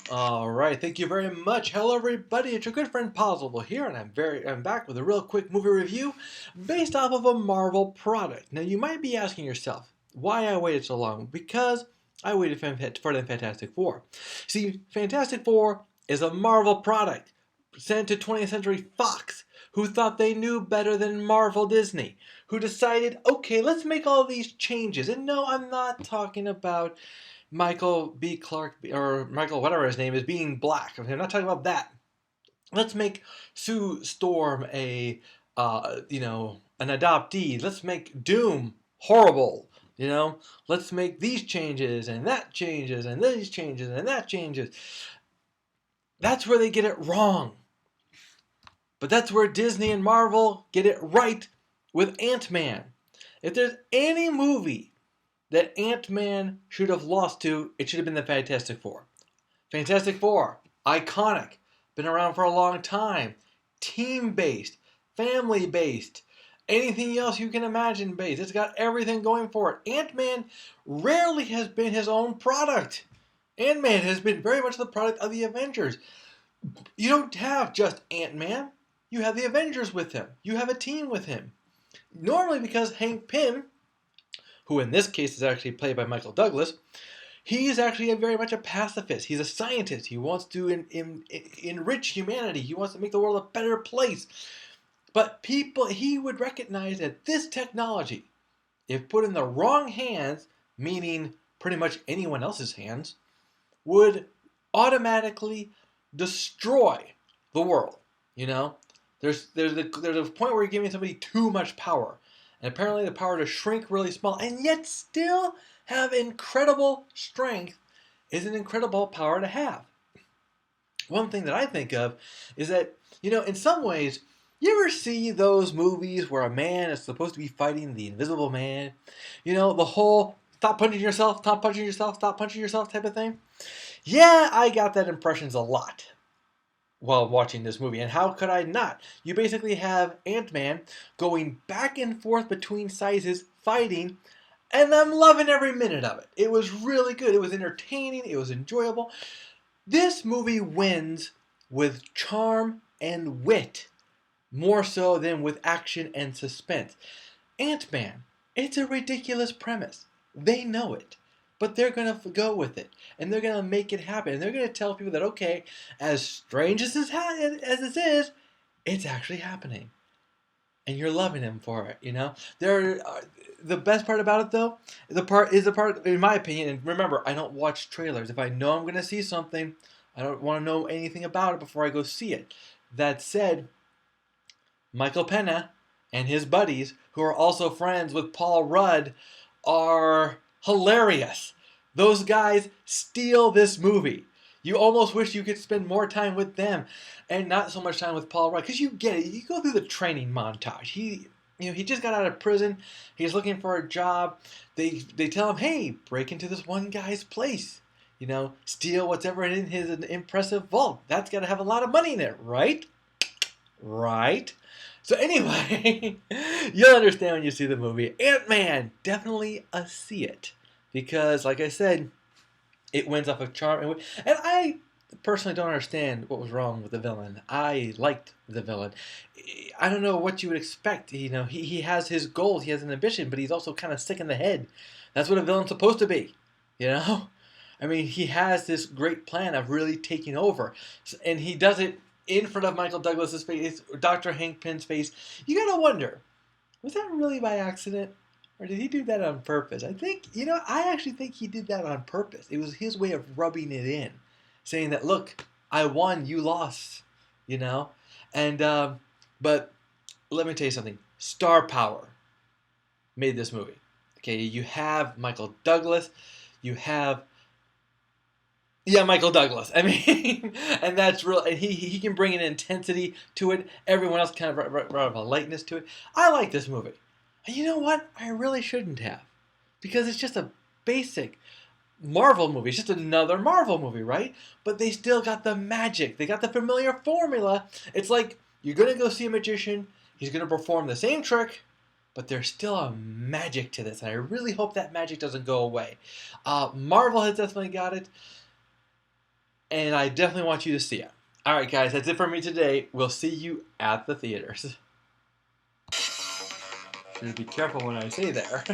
All right, thank you very much. Hello, everybody. It's your good friend Pozzible here, and I'm back with a real quick movie review based off of a Marvel product. Now, you might be asking yourself why I waited so long. Because I waited for the Fantastic Four. See, Fantastic Four is a Marvel product sent to 20th Century Fox, who thought they knew better than Marvel Disney, who decided, okay, let's make all these changes. And no, I'm not talking about Michael B. Clark or Michael whatever his name is being black. I'm not talking about that. Let's make Sue Storm an adoptee. Let's make Doom horrible. Let's make these changes and that changes and these changes and that changes. That's where they get it wrong. But that's where Disney and Marvel get it right with Ant-Man. If there's any movie that Ant-Man should have lost to, it should have been the Fantastic Four. Fantastic Four, iconic, been around for a long time, team-based, family-based, anything else you can imagine based. It's got everything going for it. Ant-Man rarely has been his own product. Ant-Man has been very much the product of the Avengers. You don't have just Ant-Man. You have the Avengers with him. You have a team with him. Normally because Hank Pym, who in this case is actually played by Michael Douglas, he's actually very much a pacifist. He's a scientist. He wants to enrich humanity. He wants to make the world a better place. But he would recognize that this technology, if put in the wrong hands, meaning pretty much anyone else's hands, would automatically destroy the world. There's a point where you're giving somebody too much power. And apparently the power to shrink really small and yet still have incredible strength is an incredible power to have. One thing that I think of is that, in some ways, you ever see those movies where a man is supposed to be fighting the invisible man? The whole stop punching yourself, stop punching yourself, stop punching yourself type of thing? Yeah, I got that impressions a lot while watching this movie. And how could I not? You basically have Ant-Man going back and forth between sizes, fighting, and I'm loving every minute of it. It was really good. It was entertaining. It was enjoyable. This movie wins with charm and wit, more so than with action and suspense. Ant-Man, it's a ridiculous premise. They know it. But they're going to go with it. And they're going to make it happen. And they're going to tell people that, okay, as strange as this is, it's actually happening. And you're loving him for it, The best part about it, though, the part, in my opinion, and remember, I don't watch trailers. If I know I'm going to see something, I don't want to know anything about it before I go see it. That said, Michael Pena and his buddies, who are also friends with Paul Rudd, are hilarious. Those guys steal this movie. You almost wish you could spend more time with them and not so much time with Paul Rudd, because you get it. You go through the training montage. He just got out of prison. He's looking for a job. They tell him, hey, break into this one guy's place. Steal whatever in his impressive vault. That's got to have a lot of money in it, right? Right. So anyway, you'll understand when you see the movie. Ant-Man, definitely a see it. Because, like I said, it wins off of charm. And I personally don't understand what was wrong with the villain. I liked the villain. I don't know what you would expect. He has his goals, he has an ambition, but he's also kind of sick in the head. That's what a villain's supposed to be. I mean, he has this great plan of really taking over. And he does it in front of Michael Douglas's face, Dr. Hank Pym's face. You gotta wonder, was that really by accident? Or did he do that on purpose? I actually think he did that on purpose. It was his way of rubbing it in. Saying that, look, I won, you lost. And, but let me tell you something. Star power made this movie. Okay, you have Michael Douglas. You have Michael Douglas. I mean, and that's real. And he can bring an intensity to it. Everyone else kind of brought a lightness to it. I like this movie. And you know what? I really shouldn't have. Because it's just a basic Marvel movie. It's just another Marvel movie, right? But they still got the magic. They got the familiar formula. It's like you're going to go see a magician. He's going to perform the same trick. But there's still a magic to this. And I really hope that magic doesn't go away. Marvel has definitely got it. and I definitely want you to see it. All right, guys, that's it for me today. We'll see you at the theaters. Should be careful when I say there.